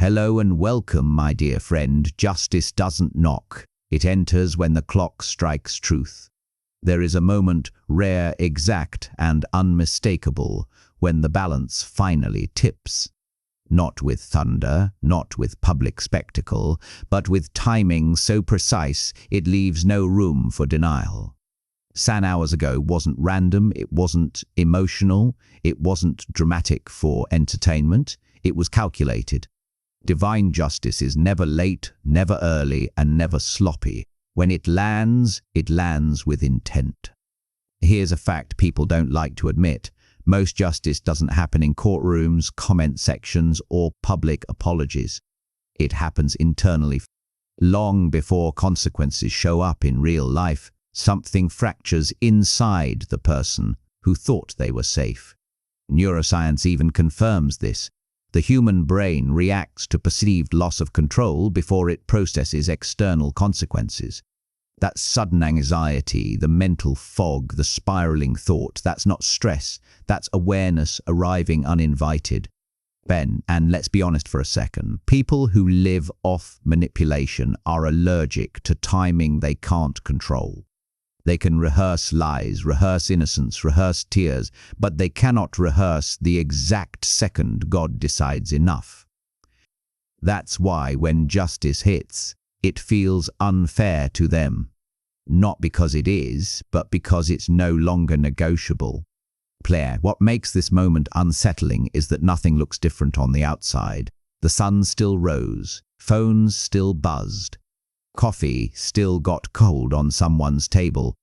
Hello and welcome, my dear friend. Justice doesn't knock. It enters when the clock strikes truth. There is a moment, rare, exact, and unmistakable, when the balance finally tips. Not with thunder, not with public spectacle, but with timing so precise it leaves no room for denial. San hours ago wasn't random, it wasn't emotional, it wasn't dramatic for entertainment, it was calculated. Divine justice is never late, never early, and never sloppy. When it lands with intent. Here's a fact people don't like to admit. Most justice doesn't happen in courtrooms, comment sections, or public apologies. It happens internally. Long before consequences show up in real life, something fractures inside the person who thought they were safe. Neuroscience even confirms this. The human brain reacts to perceived loss of control before it processes external consequences. That sudden anxiety, the mental fog, the spiraling thought, that's not stress, that's awareness arriving uninvited. And let's be honest for a second, people who live off manipulation are allergic to timing they can't control. They can rehearse lies, rehearse innocence, rehearse tears, but they cannot rehearse the exact second God decides enough. That's why when justice hits, it feels unfair to them. Not because it is, but because it's no longer negotiable. What makes this moment unsettling is that nothing looks different on the outside. The sun still rose, phones still buzzed. Coffee still got cold on someone's table,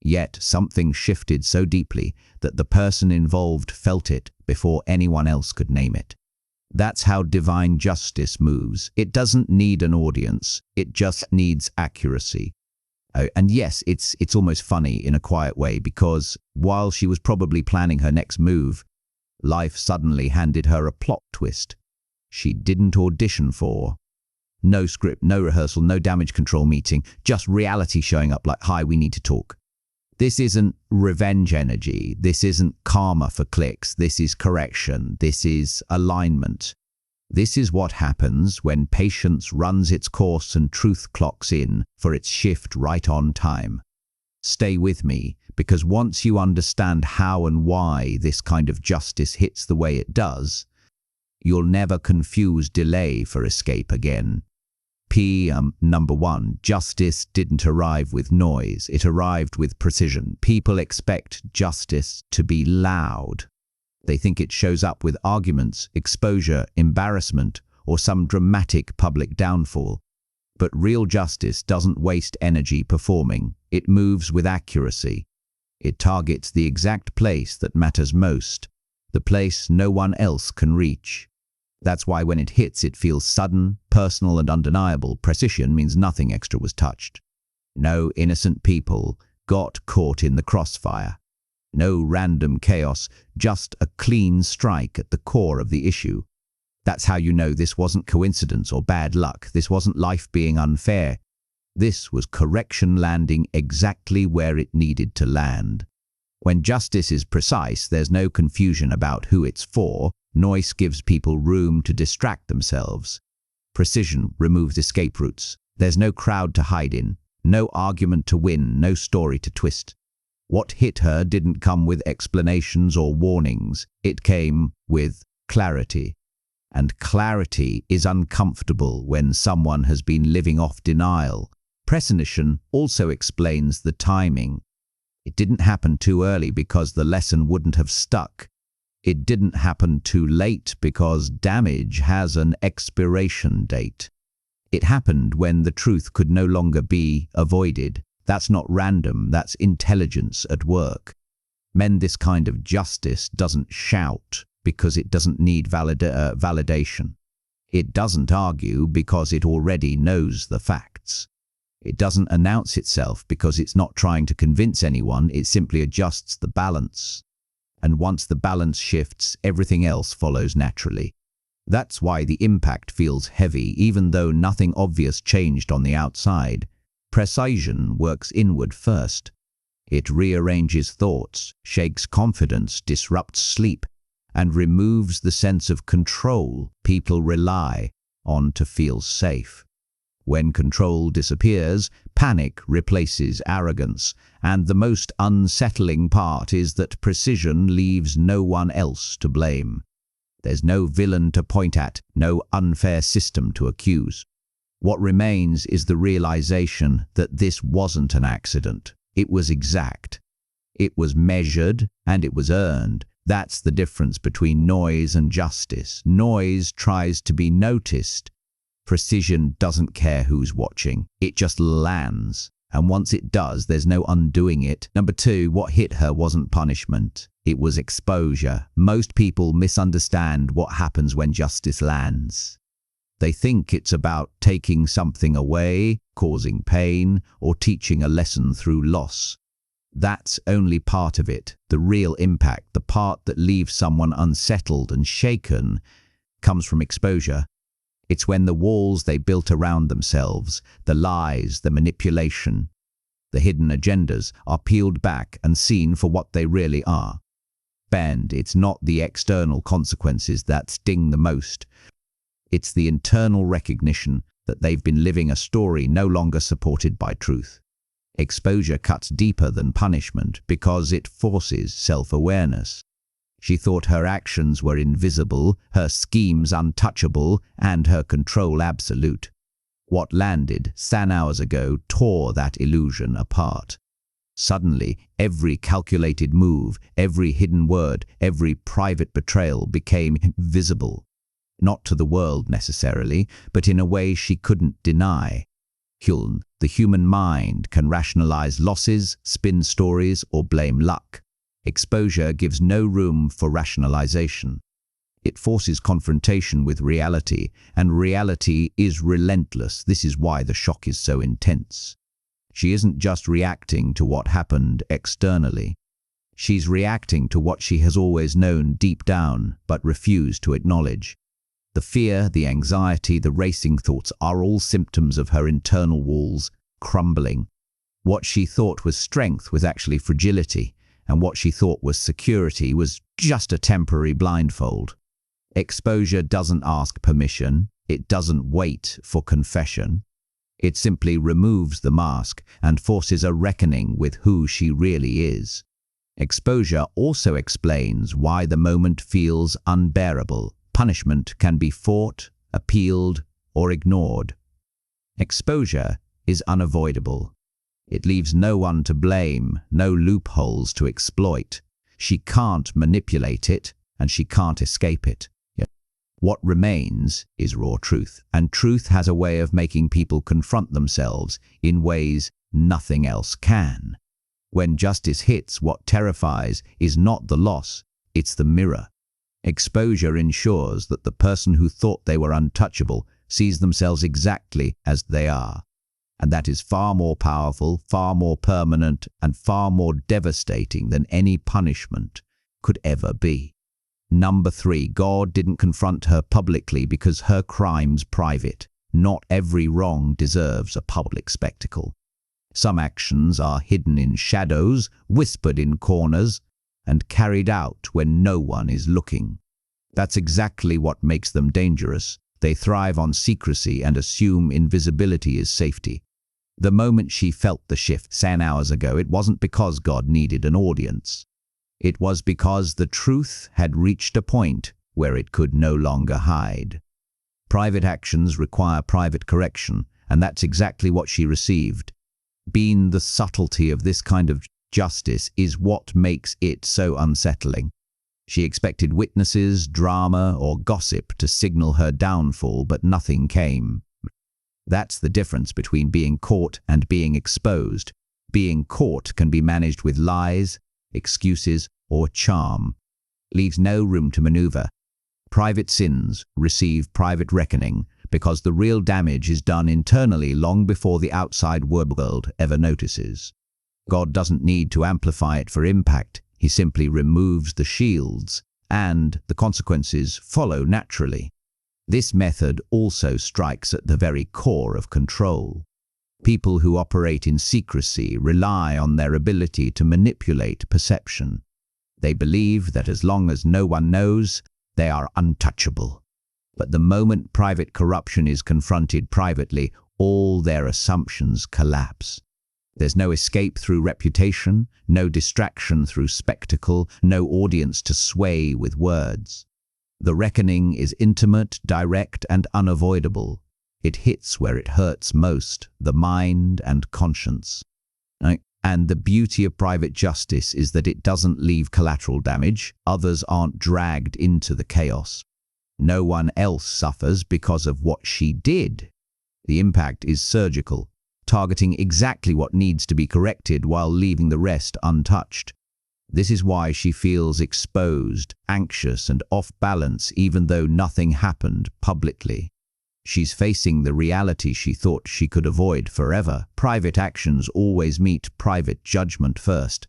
yet something shifted so deeply that the person involved felt it before anyone else could name it. That's how divine justice moves. It doesn't need an audience, it just needs accuracy. And yes, it's almost funny in a quiet way because while she was probably planning her next move, life suddenly handed her a plot twist she didn't audition for. No script, no rehearsal, no damage control meeting, just reality showing up like, "Hi, we need to talk." This isn't revenge energy. This isn't karma for clicks. This is correction. This is alignment. This is what happens when patience runs its course and truth clocks in for its shift right on time. Stay with me, because once you understand how and why this kind of justice hits the way it does, you'll never confuse delay for escape again. Number 1, justice didn't arrive with noise, it arrived with precision. People expect justice to be loud. They think it shows up with arguments, exposure, embarrassment, or some dramatic public downfall. But real justice doesn't waste energy performing, it moves with accuracy. It targets the exact place that matters most, the place no one else can reach. That's why when it hits, it feels sudden, personal, and undeniable. Precision means nothing extra was touched. No innocent people got caught in the crossfire. No random chaos, just a clean strike at the core of the issue. That's how you know this wasn't coincidence or bad luck. This wasn't life being unfair. This was correction landing exactly where it needed to land. When justice is precise, there's no confusion about who it's for. Noise gives people room to distract themselves. Precision removes escape routes. There's no crowd to hide in, no argument to win, no story to twist. What hit her didn't come with explanations or warnings. It came with clarity. And clarity is uncomfortable when someone has been living off denial. Precision also explains the timing. It didn't happen too early because the lesson wouldn't have stuck. It didn't happen too late because damage has an expiration date. It happened when the truth could no longer be avoided. That's not random, that's intelligence at work. This kind of justice doesn't shout because it doesn't need validation. It doesn't argue because it already knows the facts. It doesn't announce itself because it's not trying to convince anyone, it simply adjusts the balance. And once the balance shifts, everything else follows naturally. That's why the impact feels heavy, even though nothing obvious changed on the outside. Precision works inward first. It rearranges thoughts, shakes confidence, disrupts sleep, and removes the sense of control people rely on to feel safe. When control disappears, panic replaces arrogance, and the most unsettling part is that precision leaves no one else to blame. There's no villain to point at, no unfair system to accuse. What remains is the realization that this wasn't an accident. It was exact. It was measured, and it was earned. That's the difference between noise and justice. Noise tries to be noticed. Precision doesn't care who's watching. It just lands. And once it does, there's no undoing it. Number 2, what hit her wasn't punishment. It was exposure. Most people misunderstand what happens when justice lands. They think it's about taking something away, causing pain, or teaching a lesson through loss. That's only part of it. The real impact, the part that leaves someone unsettled and shaken, comes from exposure. It's when the walls they built around themselves, the lies, the manipulation, the hidden agendas are peeled back and seen for what they really are. And it's not the external consequences that sting the most. It's the internal recognition that they've been living a story no longer supported by truth. Exposure cuts deeper than punishment because it forces self-awareness. She thought her actions were invisible, her schemes untouchable, and her control absolute. What landed 10 hours ago tore that illusion apart. Suddenly, every calculated move, every hidden word, every private betrayal became visible. Not to the world necessarily, but in a way she couldn't deny. The human mind can rationalize losses, spin stories, or blame luck. Exposure gives no room for rationalization. It forces confrontation with reality, and reality is relentless. This is why the shock is so intense. She isn't just reacting to what happened externally. She's reacting to what she has always known deep down, but refused to acknowledge. The fear, the anxiety, the racing thoughts are all symptoms of her internal walls crumbling. What she thought was strength was actually fragility, and what she thought was security was just a temporary blindfold. Exposure doesn't ask permission. It doesn't wait for confession. It simply removes the mask and forces a reckoning with who she really is. Exposure also explains why the moment feels unbearable. Punishment can be fought, appealed, or ignored. Exposure is unavoidable. It leaves no one to blame, no loopholes to exploit. She can't manipulate it, and she can't escape it. What remains is raw truth, and truth has a way of making people confront themselves in ways nothing else can. When justice hits, what terrifies is not the loss, it's the mirror. Exposure ensures that the person who thought they were untouchable sees themselves exactly as they are. And that is far more powerful, far more permanent, and far more devastating than any punishment could ever be. Number 3, God didn't confront her publicly because her crime's private. Not every wrong deserves a public spectacle. Some actions are hidden in shadows, whispered in corners, and carried out when no one is looking. That's exactly what makes them dangerous. They thrive on secrecy and assume invisibility is safety. The moment she felt the shift 10 hours ago, it wasn't because God needed an audience. It was because the truth had reached a point where it could no longer hide. Private actions require private correction, and that's exactly what she received. The subtlety of this kind of justice is what makes it so unsettling. She expected witnesses, drama, or gossip to signal her downfall, but nothing came. That's the difference between being caught and being exposed. Being caught can be managed with lies, excuses, or charm. Leaves no room to maneuver. Private sins receive private reckoning because the real damage is done internally long before the outside world ever notices. God doesn't need to amplify it for impact. He simply removes the shields, and the consequences follow naturally. This method also strikes at the very core of control. People who operate in secrecy rely on their ability to manipulate perception. They believe that as long as no one knows, they are untouchable. But the moment private corruption is confronted privately, all their assumptions collapse. There's no escape through reputation, no distraction through spectacle, no audience to sway with words. The reckoning is intimate, direct, and unavoidable. It hits where it hurts most, the mind and conscience. And the beauty of private justice is that it doesn't leave collateral damage. Others aren't dragged into the chaos. No one else suffers because of what she did. The impact is surgical, targeting exactly what needs to be corrected while leaving the rest untouched. This is why she feels exposed, anxious, and off balance even though nothing happened publicly. She's facing the reality she thought she could avoid forever. Private actions always meet private judgment first.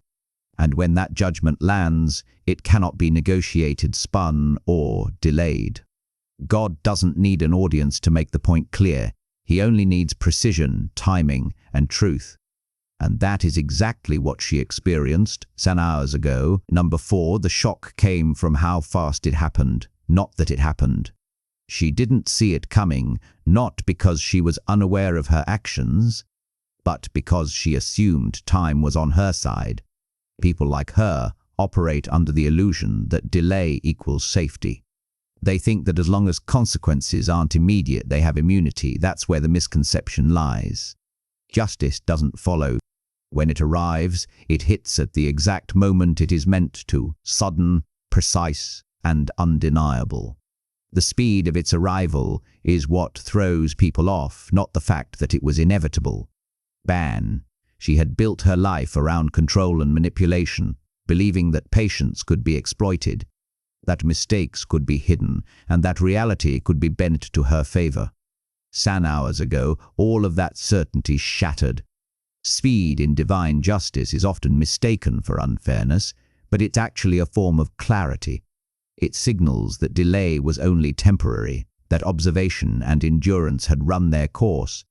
And when that judgment lands, it cannot be negotiated, spun, or delayed. God doesn't need an audience to make the point clear. He only needs precision, timing, and truth. And that is exactly what she experienced 10 hours ago. Number 4, the shock came from how fast it happened, not that it happened. She didn't see it coming, not because she was unaware of her actions, but because she assumed time was on her side. People like her operate under the illusion that delay equals safety. They think that as long as consequences aren't immediate, they have immunity. That's where the misconception lies. Justice doesn't follow. When it arrives, it hits at the exact moment it is meant to, sudden, precise, and undeniable. The speed of its arrival is what throws people off, not the fact that it was inevitable. Ban. She had built her life around control and manipulation, believing that patience could be exploited, that mistakes could be hidden, and that reality could be bent to her favor. 10 hours ago, all of that certainty shattered. Speed in divine justice is often mistaken for unfairness, but it's actually a form of clarity. It signals that delay was only temporary, that observation and endurance had run their course,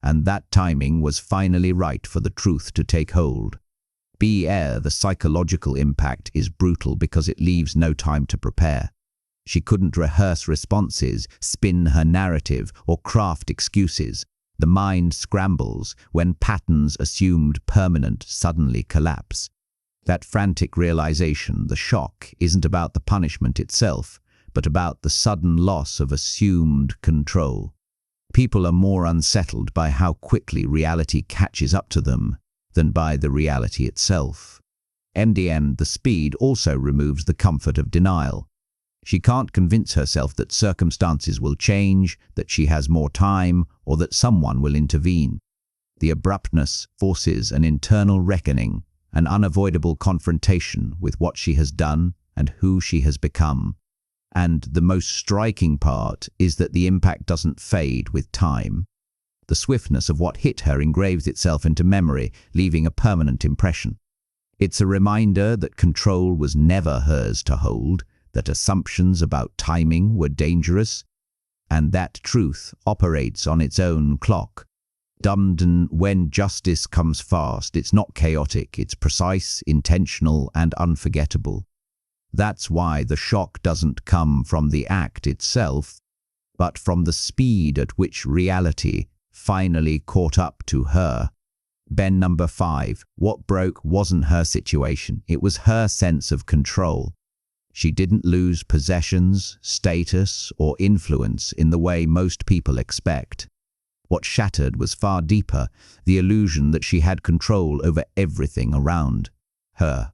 and that timing was finally right for the truth to take hold. The psychological impact is brutal because it leaves no time to prepare. She couldn't rehearse responses, spin her narrative, or craft excuses. The mind scrambles when patterns assumed permanent suddenly collapse. That frantic realization, the shock, isn't about the punishment itself, but about the sudden loss of assumed control. People are more unsettled by how quickly reality catches up to them than by the reality itself. The speed also removes the comfort of denial. She can't convince herself that circumstances will change, that she has more time, or that someone will intervene. The abruptness forces an internal reckoning, an unavoidable confrontation with what she has done and who she has become. And the most striking part is that the impact doesn't fade with time. The swiftness of what hit her engraves itself into memory, leaving a permanent impression. It's a reminder that control was never hers to hold, that assumptions about timing were dangerous, and that truth operates on its own clock. When justice comes fast, it's not chaotic, it's precise, intentional, and unforgettable. That's why the shock doesn't come from the act itself, but from the speed at which reality finally caught up to her. Number 5. What broke wasn't her situation, it was her sense of control. She didn't lose possessions, status, or influence in the way most people expect. What shattered was far deeper, the illusion that she had control over everything around her.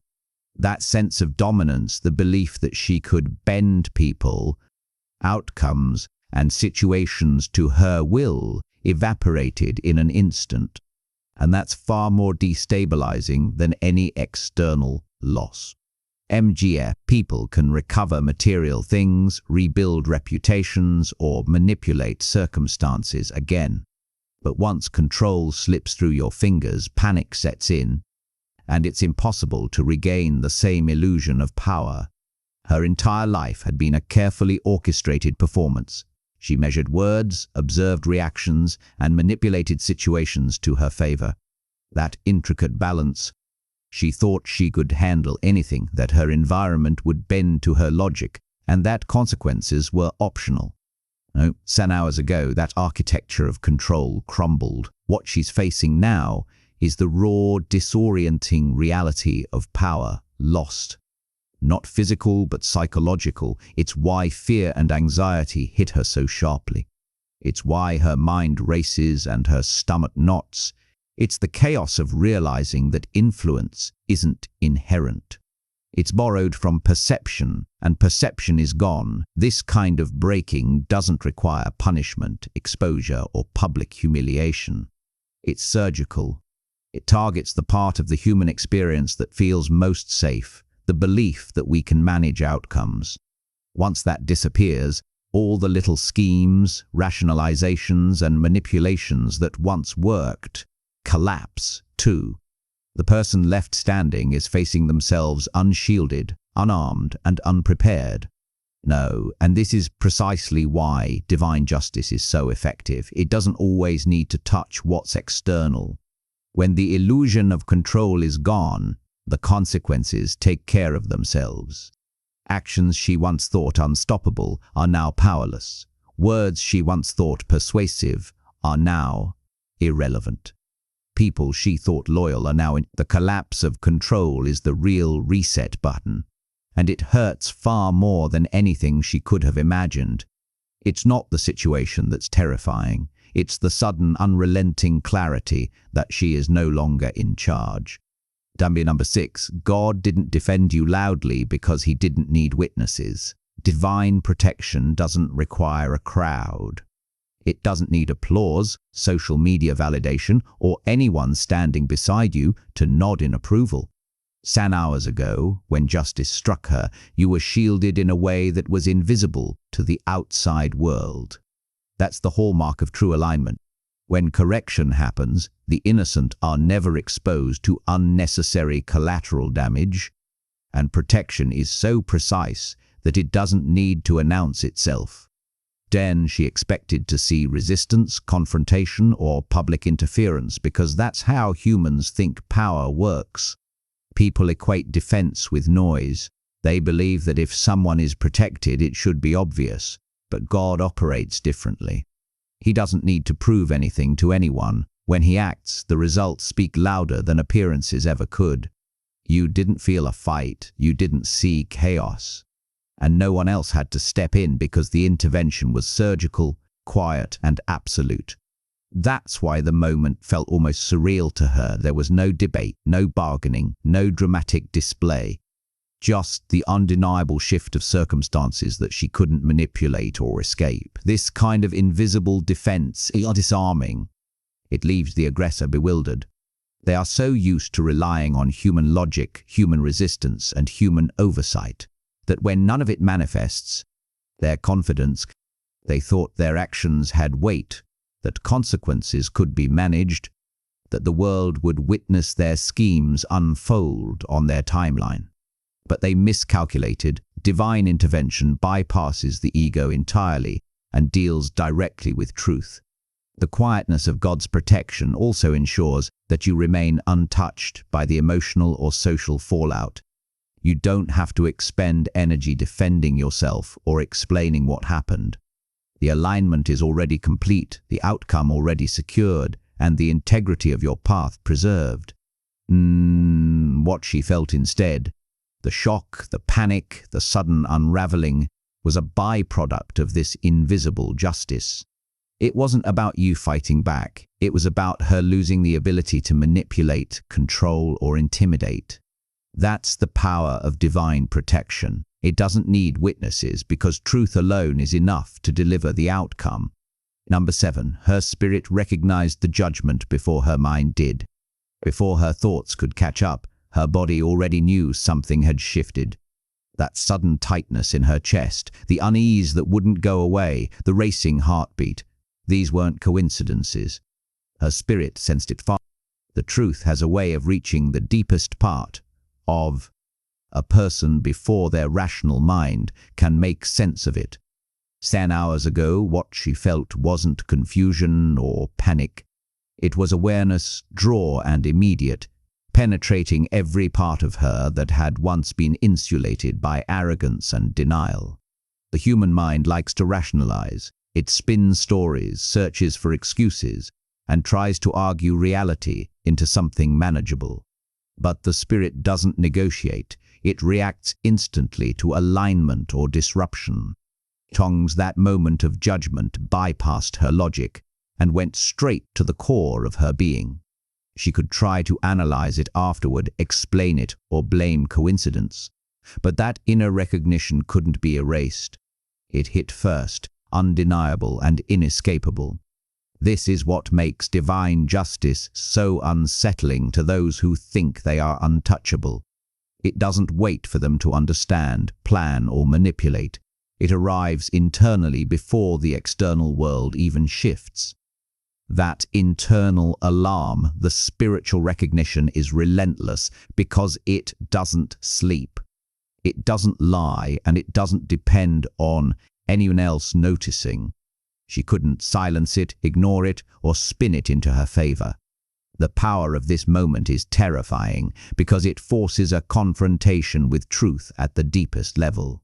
That sense of dominance, the belief that she could bend people, outcomes, and situations to her will, evaporated in an instant. And that's far more destabilizing than any external loss. People can recover material things, rebuild reputations, or manipulate circumstances again. But once control slips through your fingers, panic sets in, and it's impossible to regain the same illusion of power. Her entire life had been a carefully orchestrated performance. She measured words, observed reactions, and manipulated situations to her favor. That intricate balance. She thought she could handle anything, that her environment would bend to her logic, and that consequences were optional. No, 10 hours ago, that architecture of control crumbled. What she's facing now is the raw, disorienting reality of power lost. Not physical, but psychological. It's why fear and anxiety hit her so sharply. It's why her mind races and her stomach knots. It's the chaos of realizing that influence isn't inherent. It's borrowed from perception, and perception is gone. This kind of breaking doesn't require punishment, exposure, or public humiliation. It's surgical. It targets the part of the human experience that feels most safe, the belief that we can manage outcomes. Once that disappears, all the little schemes, rationalizations, and manipulations that once worked collapse too. The person left standing is facing themselves unshielded, unarmed, and unprepared. No, and this is precisely why divine justice is so effective. It doesn't always need to touch what's external. When the illusion of control is gone, the consequences take care of themselves. Actions she once thought unstoppable are now powerless. Words she once thought persuasive are now irrelevant. People she thought loyal are now in. The collapse of control is the real reset button, and it hurts far more than anything she could have imagined. It's not the situation that's terrifying. It's the sudden, unrelenting clarity that she is no longer in charge. Number 6, God didn't defend you loudly because he didn't need witnesses. Divine protection doesn't require a crowd. It doesn't need applause, social media validation, or anyone standing beside you to nod in approval. 10 hours ago, when justice struck her, you were shielded in a way that was invisible to the outside world. That's the hallmark of true alignment. When correction happens, the innocent are never exposed to unnecessary collateral damage, and protection is so precise that it doesn't need to announce itself. Then she expected to see resistance, confrontation, or public interference because that's how humans think power works. People equate defense with noise. They believe that if someone is protected, it should be obvious. But God operates differently. He doesn't need to prove anything to anyone. When he acts, the results speak louder than appearances ever could. You didn't feel a fight. You didn't see chaos. And no one else had to step in because the intervention was surgical, quiet, and absolute. That's why the moment felt almost surreal to her. There was no debate, no bargaining, no dramatic display. Just the undeniable shift of circumstances that she couldn't manipulate or escape. This kind of invisible defense is disarming. It leaves the aggressor bewildered. They are so used to relying on human logic, human resistance, and human oversight that when none of it manifests, their confidence, they thought their actions had weight, that consequences could be managed, that the world would witness their schemes unfold on their timeline. But they miscalculated. Divine intervention bypasses the ego entirely and deals directly with truth. The quietness of God's protection also ensures that you remain untouched by the emotional or social fallout. You don't have to expend energy defending yourself or explaining what happened. The alignment is already complete, the outcome already secured, and the integrity of your path preserved. What she felt instead, the shock, the panic, the sudden unraveling, was a byproduct of this invisible justice. It wasn't about you fighting back. It was about her losing the ability to manipulate, control, or intimidate. That's the power of divine protection. It doesn't need witnesses because truth alone is enough to deliver the outcome. Number 7, her spirit recognized the judgment before her mind did. Before her thoughts could catch up, her body already knew something had shifted. That sudden tightness in her chest, the unease that wouldn't go away, the racing heartbeat, these weren't coincidences. Her spirit sensed it fast. The truth has a way of reaching the deepest part of a person before their rational mind can make sense of it. 10 hours ago, what she felt wasn't confusion or panic. It was awareness, raw and immediate, penetrating every part of her that had once been insulated by arrogance and denial. The human mind likes to rationalize. It spins stories, searches for excuses, and tries to argue reality into something manageable. But the spirit doesn't negotiate. It reacts instantly to alignment or disruption. Tong's that moment of judgment bypassed her logic and went straight to the core of her being. She could try to analyze it afterward, explain it, or blame coincidence. But that inner recognition couldn't be erased. It hit first, undeniable and inescapable. This is what makes divine justice so unsettling to those who think they are untouchable. It doesn't wait for them to understand, plan, or manipulate. It arrives internally before the external world even shifts. That internal alarm, the spiritual recognition, is relentless because it doesn't sleep. It doesn't lie, and it doesn't depend on anyone else noticing. She couldn't silence it, ignore it, or spin it into her favor. The power of this moment is terrifying because it forces a confrontation with truth at the deepest level.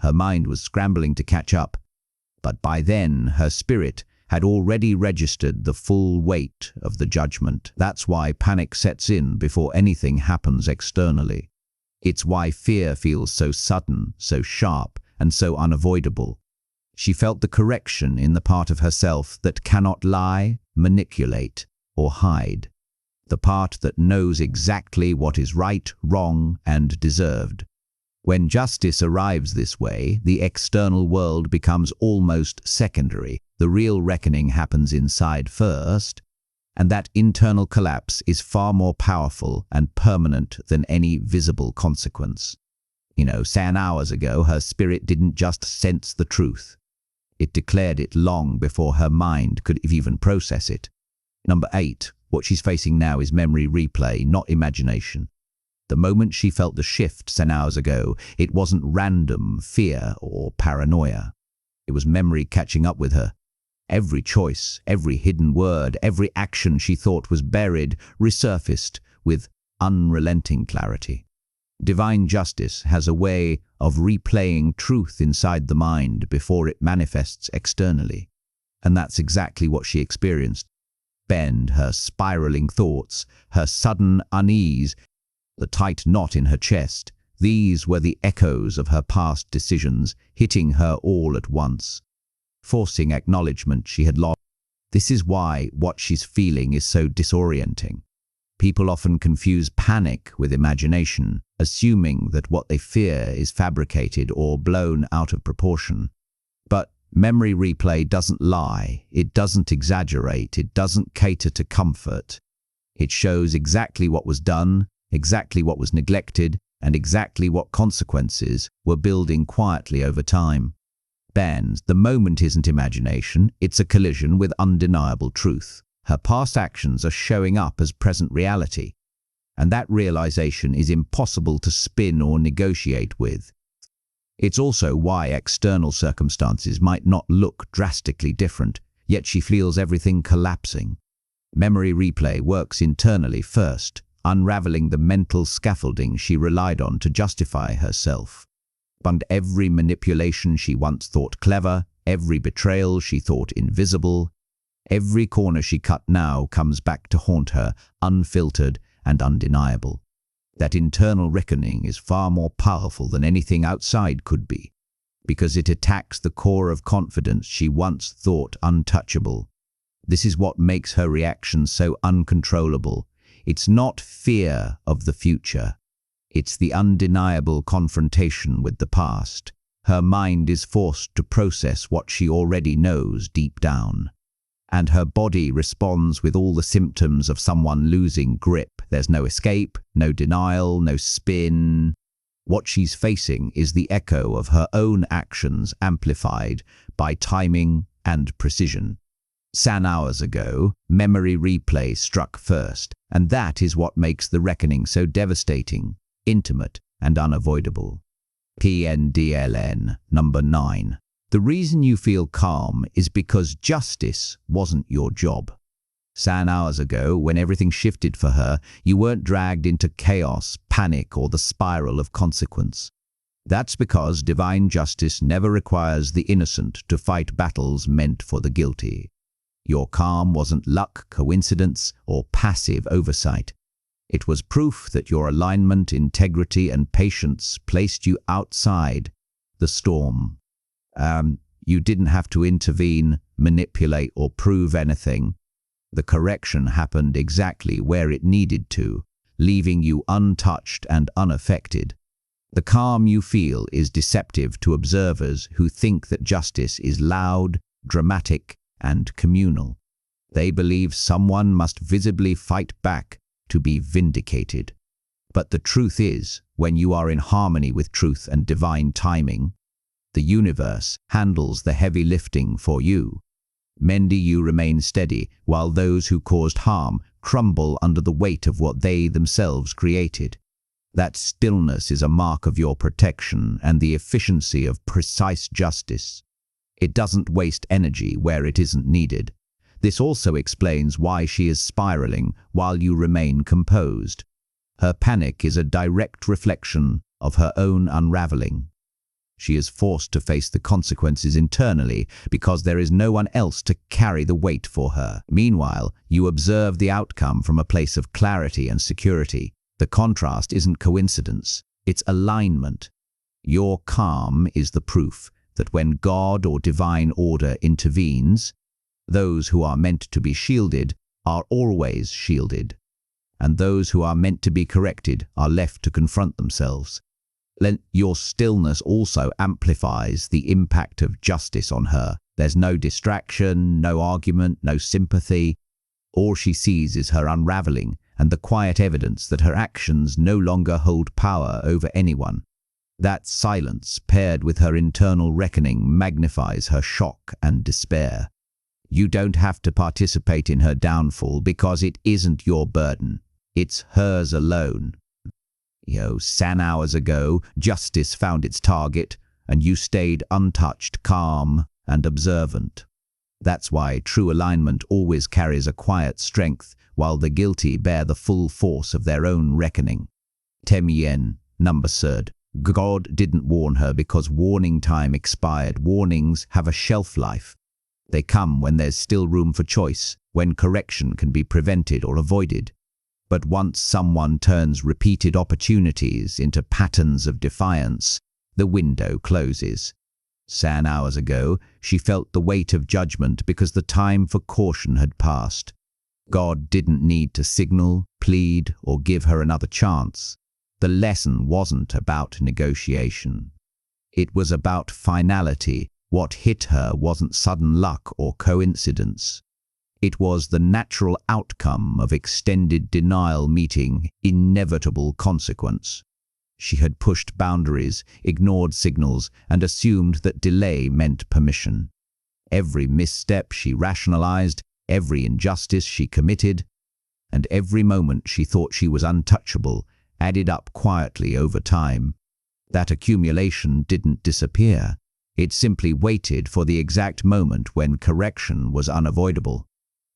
Her mind was scrambling to catch up, but by then her spirit had already registered the full weight of the judgment. That's why panic sets in before anything happens externally. It's why fear feels so sudden, so sharp, and so unavoidable. She felt the correction in the part of herself that cannot lie, manipulate, or hide. The part that knows exactly what is right, wrong, and deserved. When justice arrives this way, the external world becomes almost secondary. The real reckoning happens inside first, and that internal collapse is far more powerful and permanent than any visible consequence. 10 hours ago, her spirit didn't just sense the truth. It declared it long before her mind could even process it. Number 8. What she's facing now is memory replay, not imagination. The moment she felt the shift 10 hours ago, it wasn't random fear or paranoia. It was memory catching up with her. Every choice, every hidden word, every action she thought was buried, resurfaced with unrelenting clarity. Divine justice has a way of replaying truth inside the mind before it manifests externally. And that's exactly what she experienced. Her spiraling thoughts, her sudden unease, the tight knot in her chest, these were the echoes of her past decisions hitting her all at once, forcing acknowledgement she had lost. This is why what she's feeling is so disorienting. People often confuse panic with imagination, assuming that what they fear is fabricated or blown out of proportion. But memory replay doesn't lie, it doesn't exaggerate, it doesn't cater to comfort. It shows exactly what was done, exactly what was neglected, and exactly what consequences were building quietly over time. The moment isn't imagination, it's a collision with undeniable truth. Her past actions are showing up as present reality, and that realization is impossible to spin or negotiate with. It's also why external circumstances might not look drastically different, yet she feels everything collapsing. Memory replay works internally first, unraveling the mental scaffolding she relied on to justify herself. And every manipulation she once thought clever, every betrayal she thought invisible, every corner she cut now comes back to haunt her, unfiltered and undeniable. That internal reckoning is far more powerful than anything outside could be, because it attacks the core of confidence she once thought untouchable. This is what makes her reaction so uncontrollable. It's not fear of the future. It's the undeniable confrontation with the past. Her mind is forced to process what she already knows deep down. And her body responds with all the symptoms of someone losing grip. There's no escape, no denial, no spin. What she's facing is the echo of her own actions amplified by timing and precision. 10 hours ago, memory replay struck first, and that is what makes the reckoning so devastating, intimate, and unavoidable. PNDLN number 9. The reason you feel calm is because justice wasn't your job. 10 hours ago, when everything shifted for her, you weren't dragged into chaos, panic, or the spiral of consequence. That's because divine justice never requires the innocent to fight battles meant for the guilty. Your calm wasn't luck, coincidence, or passive oversight. It was proof that your alignment, integrity, and patience placed you outside the storm. You didn't have to intervene, manipulate, or prove anything. The correction happened exactly where it needed to, leaving you untouched and unaffected. The calm you feel is deceptive to observers who think that justice is loud, dramatic, and communal. They believe someone must visibly fight back to be vindicated. But the truth is, when you are in harmony with truth and divine timing, the universe handles the heavy lifting for you. You remain steady, while those who caused harm crumble under the weight of what they themselves created. That stillness is a mark of your protection and the efficiency of precise justice. It doesn't waste energy where it isn't needed. This also explains why she is spiraling while you remain composed. Her panic is a direct reflection of her own unraveling. She is forced to face the consequences internally because there is no one else to carry the weight for her. Meanwhile, you observe the outcome from a place of clarity and security. The contrast isn't coincidence, it's alignment. Your calm is the proof that when God or divine order intervenes, those who are meant to be shielded are always shielded, and those who are meant to be corrected are left to confront themselves. Your stillness also amplifies the impact of justice on her. There's no distraction, no argument, no sympathy. All she sees is her unraveling and the quiet evidence that her actions no longer hold power over anyone. That silence, paired with her internal reckoning, magnifies her shock and despair. You don't have to participate in her downfall because it isn't your burden. It's hers alone. 10 hours ago, justice found its target, and you stayed untouched, calm, and observant. That's why true alignment always carries a quiet strength, while the guilty bear the full force of their own reckoning. Temien, number third. God didn't warn her because warning time expired. Warnings have a shelf life. They come when there's still room for choice, when correction can be prevented or avoided. But once someone turns repeated opportunities into patterns of defiance, the window closes. 10 hours ago, she felt the weight of judgment because the time for caution had passed. God didn't need to signal, plead, or give her another chance. The lesson wasn't about negotiation. It was about finality. What hit her wasn't sudden luck or coincidence. It was the natural outcome of extended denial meeting inevitable consequence. She had pushed boundaries, ignored signals, and assumed that delay meant permission. Every misstep she rationalized, every injustice she committed, and every moment she thought she was untouchable added up quietly over time. That accumulation didn't disappear. It simply waited for the exact moment when correction was unavoidable.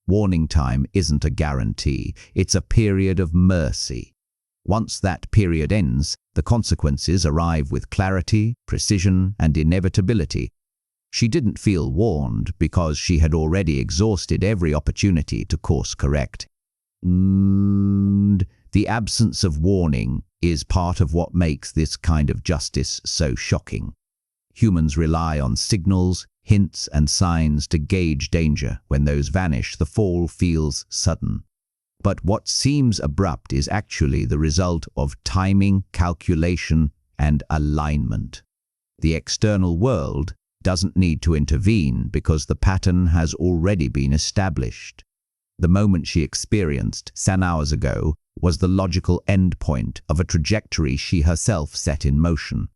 Warning time isn't a guarantee, it's a period of mercy. Once that period ends, the consequences arrive with clarity, precision, and inevitability. She didn't feel warned because she had already exhausted every opportunity to course correct. The absence of warning is part of what makes this kind of justice so shocking. Humans rely on signals, hints, and signs to gauge danger. When those vanish, the fall feels sudden. But what seems abrupt is actually the result of timing, calculation, and alignment. The external world doesn't need to intervene because the pattern has already been established. The moment she experienced 10 hours ago was the logical endpoint of a trajectory she herself set in motion.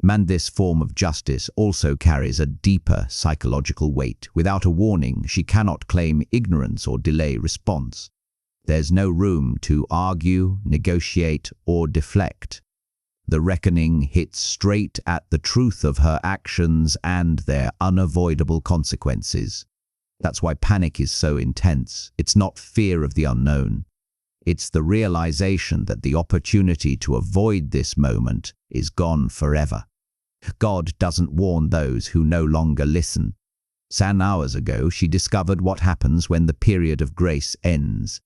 This form of justice also carries a deeper psychological weight. Without a warning, she cannot claim ignorance or delay response. There's no room to argue, negotiate, or deflect. The reckoning hits straight at the truth of her actions and their unavoidable consequences. That's why panic is so intense. It's not fear of the unknown. It's the realization that the opportunity to avoid this moment is gone forever. God doesn't warn those who no longer listen. Some hours ago, she discovered what happens when the period of grace ends.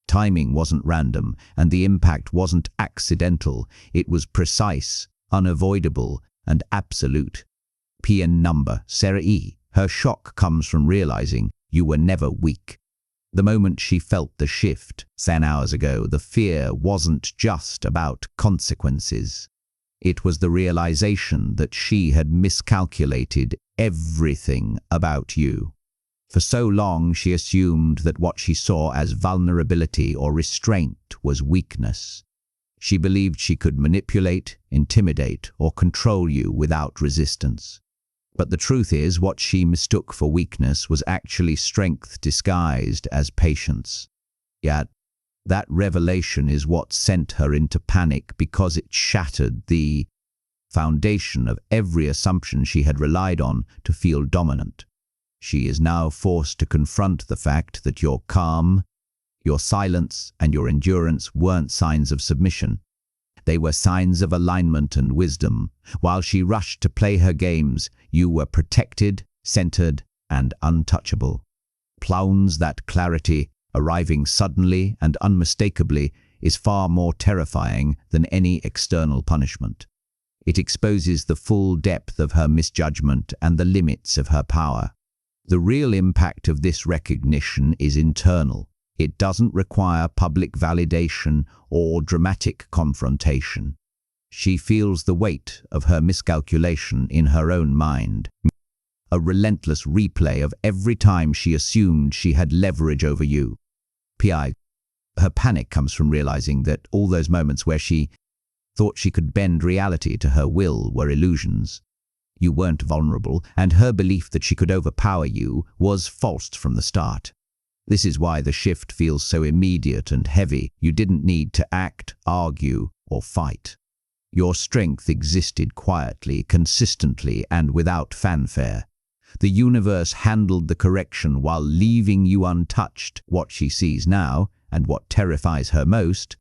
Timing wasn't random, and the impact wasn't accidental. It was precise, unavoidable, and absolute. PN number, Sarah E. Her shock comes from realizing you were never weak. The moment she felt the shift, 10 hours ago, the fear wasn't just about consequences. It was the realization that she had miscalculated everything about you. For so long, she assumed that what she saw as vulnerability or restraint was weakness. She believed she could manipulate, intimidate, or control you without resistance. But the truth is, what she mistook for weakness was actually strength disguised as patience. Yet, that revelation is what sent her into panic, because it shattered the foundation of every assumption she had relied on to feel dominant. She is now forced to confront the fact that your calm, your silence, and your endurance weren't signs of submission. They were signs of alignment and wisdom. While she rushed to play her games, you were protected, centered, and untouchable. Plouns that clarity, arriving suddenly and unmistakably, is far more terrifying than any external punishment. It exposes the full depth of her misjudgment and the limits of her power. The real impact of this recognition is internal. It doesn't require public validation or dramatic confrontation. She feels the weight of her miscalculation in her own mind. A relentless replay of every time she assumed she had leverage over you. PI. Her panic comes from realizing that all those moments where she thought she could bend reality to her will were illusions. You weren't vulnerable, and her belief that she could overpower you was false from the start. This is why the shift feels so immediate and heavy. You didn't need to act, argue, or fight. Your strength existed quietly, consistently, and without fanfare. The universe handled the correction while leaving you untouched. What she sees now, and what terrifies her most,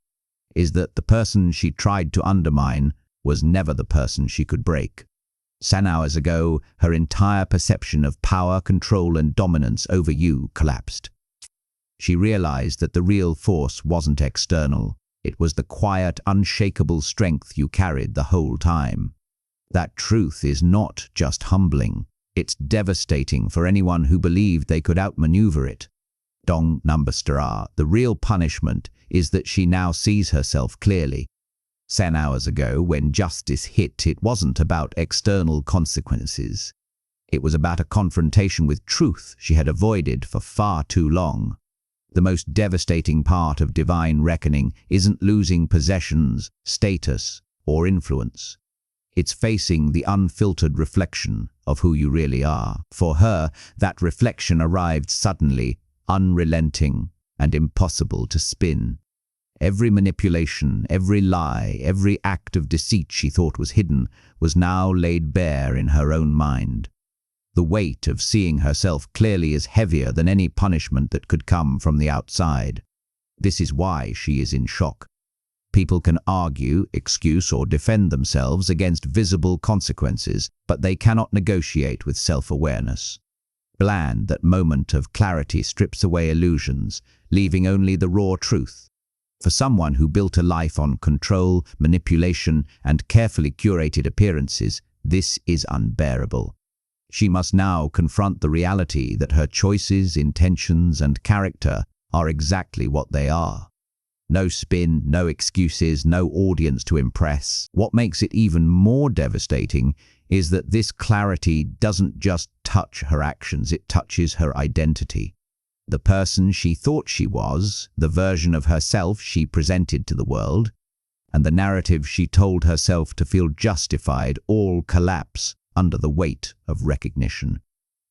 is that the person she tried to undermine was never the person she could break. 10 hours ago, her entire perception of power, control, and dominance over you collapsed. She realized that the real force wasn't external. It was the quiet, unshakable strength you carried the whole time. That truth is not just humbling. It's devastating for anyone who believed they could outmaneuver it. Dong number star. The real punishment is that she now sees herself clearly. 10 hours ago, when justice hit, it wasn't about external consequences. It was about a confrontation with truth she had avoided for far too long. The most devastating part of divine reckoning isn't losing possessions, status, or influence. It's facing the unfiltered reflection of who you really are. For her, that reflection arrived suddenly, unrelenting, and impossible to spin. Every manipulation, every lie, every act of deceit she thought was hidden was now laid bare in her own mind. The weight of seeing herself clearly is heavier than any punishment that could come from the outside. This is why she is in shock. People can argue, excuse, or defend themselves against visible consequences, but they cannot negotiate with self-awareness. Bland, that moment of clarity strips away illusions, leaving only the raw truth. For someone who built a life on control, manipulation, and carefully curated appearances, this is unbearable. She must now confront the reality that her choices, intentions, and character are exactly what they are. No spin, no excuses, no audience to impress. What makes it even more devastating is that this clarity doesn't just touch her actions, it touches her identity. The person she thought she was, the version of herself she presented to the world, and the narrative she told herself to feel justified all collapse under the weight of recognition.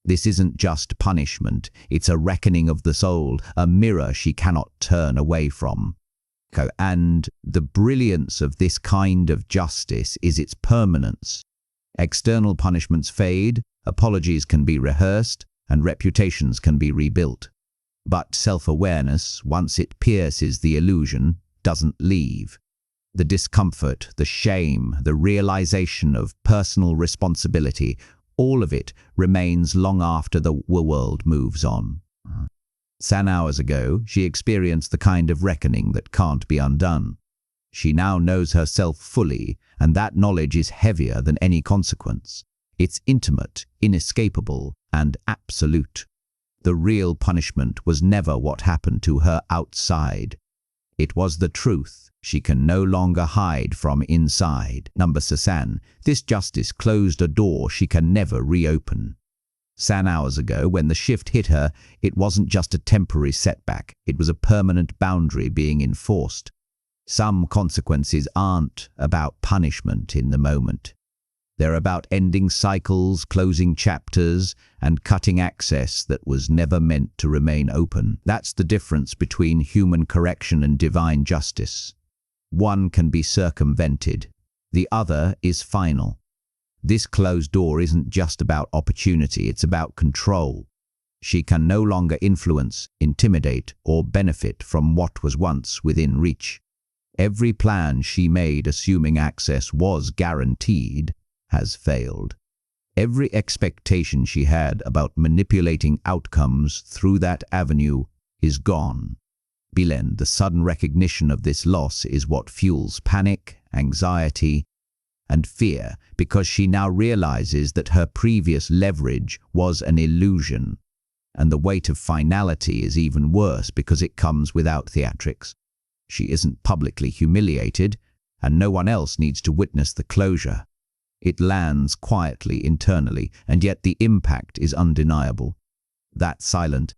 This isn't just punishment, it's a reckoning of the soul, a mirror she cannot turn away from. And the brilliance of this kind of justice is its permanence. External punishments fade, apologies can be rehearsed, and reputations can be rebuilt. But self-awareness, once it pierces the illusion, doesn't leave. The discomfort, the shame, the realization of personal responsibility, all of it remains long after the world moves on. Some hours ago, she experienced the kind of reckoning that can't be undone. She now knows herself fully, and that knowledge is heavier than any consequence. It's intimate, inescapable, and absolute. The real punishment was never what happened to her outside. It was the truth she can no longer hide from inside. Number Sasan, this justice closed a door she can never reopen. Some hours ago, when the shift hit her, it wasn't just a temporary setback, it was a permanent boundary being enforced. Some consequences aren't about punishment in the moment. They're about ending cycles, closing chapters, and cutting access that was never meant to remain open. That's the difference between human correction and divine justice. One can be circumvented. The other is final. This closed door isn't just about opportunity, it's about control. She can no longer influence, intimidate, or benefit from what was once within reach. Every plan she made assuming access was guaranteed has failed. Every expectation she had about manipulating outcomes through that avenue is gone. The sudden recognition of this loss is what fuels panic, anxiety, and fear, because she now realizes that her previous leverage was an illusion. And the weight of finality is even worse because it comes without theatrics. She isn't publicly humiliated, and no one else needs to witness the closure. It lands quietly internally, and yet the impact is undeniable. That silent,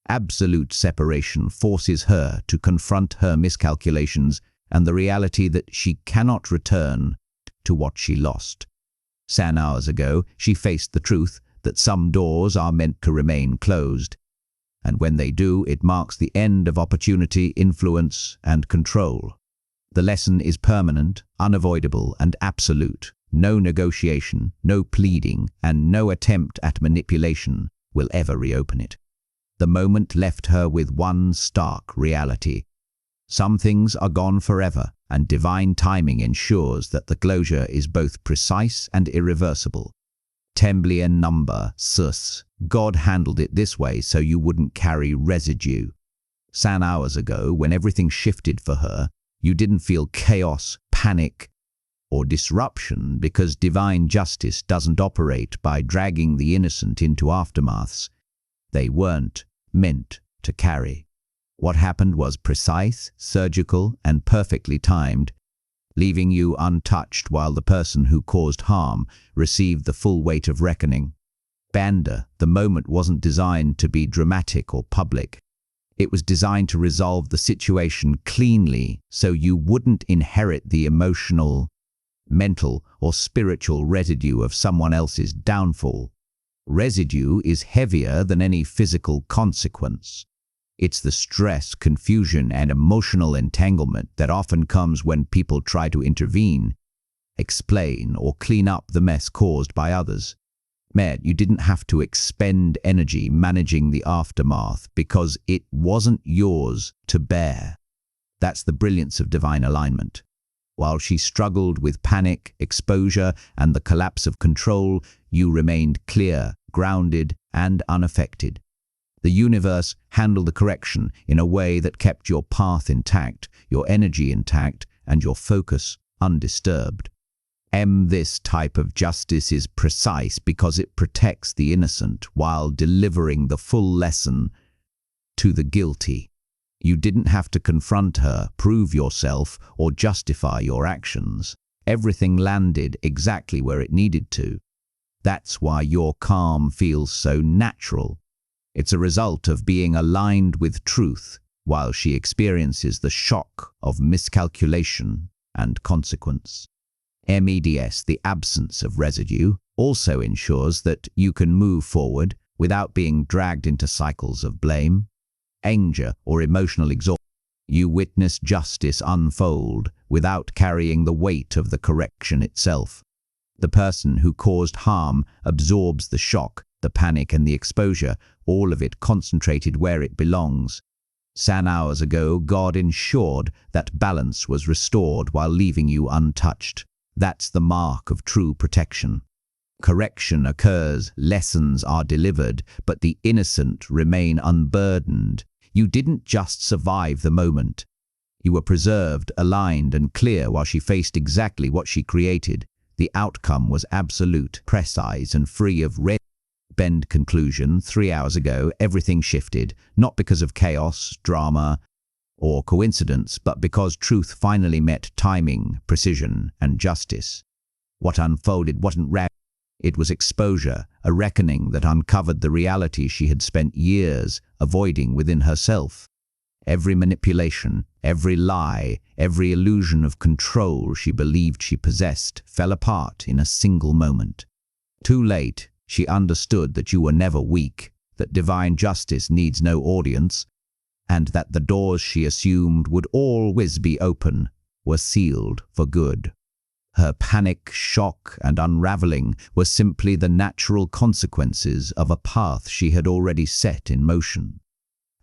absolute separation forces her to confront her miscalculations and the reality that she cannot return to what she lost. Some hours ago, she faced the truth that some doors are meant to remain closed, and when they do, it marks the end of opportunity, influence, and control. The lesson is permanent, unavoidable, and absolute. No negotiation, no pleading, and no attempt at manipulation will ever reopen it. The moment left her with one stark reality. Some things are gone forever, and divine timing ensures that the closure is both precise and irreversible. Temblian number, sus. God handled it this way so you wouldn't carry residue. Some hours ago, when everything shifted for her, you didn't feel chaos, panic, or disruption because divine justice doesn't operate by dragging the innocent into aftermaths they weren't meant to carry. What happened was precise, surgical, and perfectly timed, leaving you untouched while the person who caused harm received the full weight of reckoning. Banda, the moment wasn't designed to be dramatic or public. It was designed to resolve the situation cleanly so you wouldn't inherit the emotional, mental, or spiritual residue of someone else's downfall. Residue is heavier than any physical consequence. It's the stress, confusion, and emotional entanglement that often comes when people try to intervene, explain, or clean up the mess caused by others. You didn't have to expend energy managing the aftermath because it wasn't yours to bear. That's the brilliance of divine alignment. While she struggled with panic, exposure, and the collapse of control, you remained clear, grounded, and unaffected. The universe handled the correction in a way that kept your path intact, your energy intact, and your focus undisturbed. This type of justice is precise because it protects the innocent while delivering the full lesson to the guilty. You didn't have to confront her, prove yourself, or justify your actions. Everything landed exactly where it needed to. That's why your calm feels so natural. It's a result of being aligned with truth while she experiences the shock of miscalculation and consequence. The absence of residue, also ensures that you can move forward without being dragged into cycles of blame, anger, or emotional exhaustion. You witness justice unfold without carrying the weight of the correction itself. The person who caused harm absorbs the shock, the panic, and the exposure, all of it concentrated where it belongs. San hours ago, God ensured that balance was restored while leaving you untouched. That's the mark of true protection. Correction occurs, lessons are delivered, but the innocent remain unburdened. You didn't just survive the moment. You were preserved, aligned, and clear while she faced exactly what she created. The outcome was absolute, precise, and free of red bend conclusion. 3 hours ago, everything shifted, not because of chaos, drama, or coincidence, but because truth finally met timing, precision, and justice. What unfolded wasn't rare. It was exposure, a reckoning that uncovered the reality she had spent years avoiding within herself. Every manipulation, every lie, every illusion of control she believed she possessed fell apart in a single moment. Too late, she understood that you were never weak, that divine justice needs no audience, and that the doors she assumed would always be open were sealed for good. Her panic, shock, and unraveling were simply the natural consequences of a path she had already set in motion.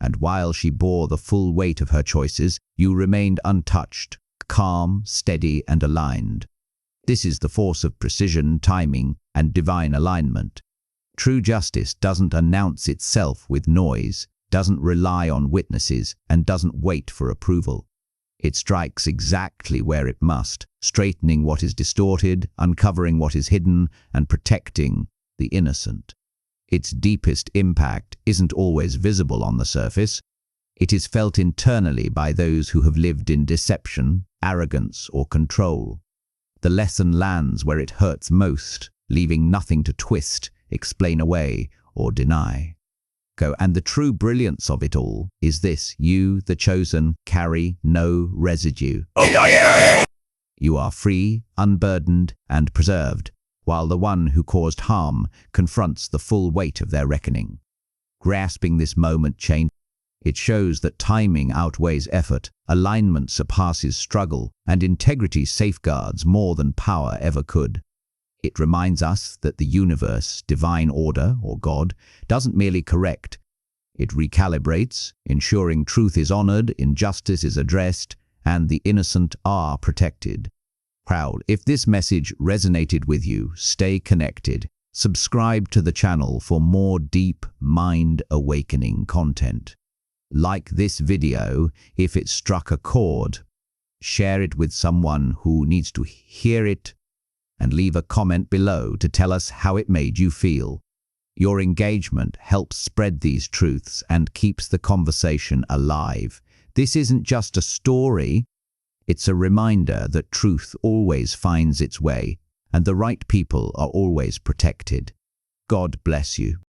And while she bore the full weight of her choices, you remained untouched, calm, steady, and aligned. This is the force of precision, timing, and divine alignment. True justice doesn't announce itself with noise, doesn't rely on witnesses, and doesn't wait for approval. It strikes exactly where it must, straightening what is distorted, uncovering what is hidden, and protecting the innocent. Its deepest impact isn't always visible on the surface. It is felt internally by those who have lived in deception, arrogance, or control. The lesson lands where it hurts most, leaving nothing to twist, explain away, or deny. And the true brilliance of it all is this: you, the chosen, carry no residue. You are free, unburdened, and preserved, while the one who caused harm confronts the full weight of their reckoning. Grasping this moment change, it shows that timing outweighs effort, alignment surpasses struggle, and integrity safeguards more than power ever could. It reminds us that the universe, divine order, or God, doesn't merely correct. It recalibrates, ensuring truth is honored, injustice is addressed, and the innocent are protected. If this message resonated with you, stay connected. Subscribe to the channel for more deep, mind-awakening content. Like this video if it struck a chord. Share it with someone who needs to hear it, and leave a comment below to tell us how it made you feel. Your engagement helps spread these truths and keeps the conversation alive. This isn't just a story, it's a reminder that truth always finds its way, and the right people are always protected. God bless you.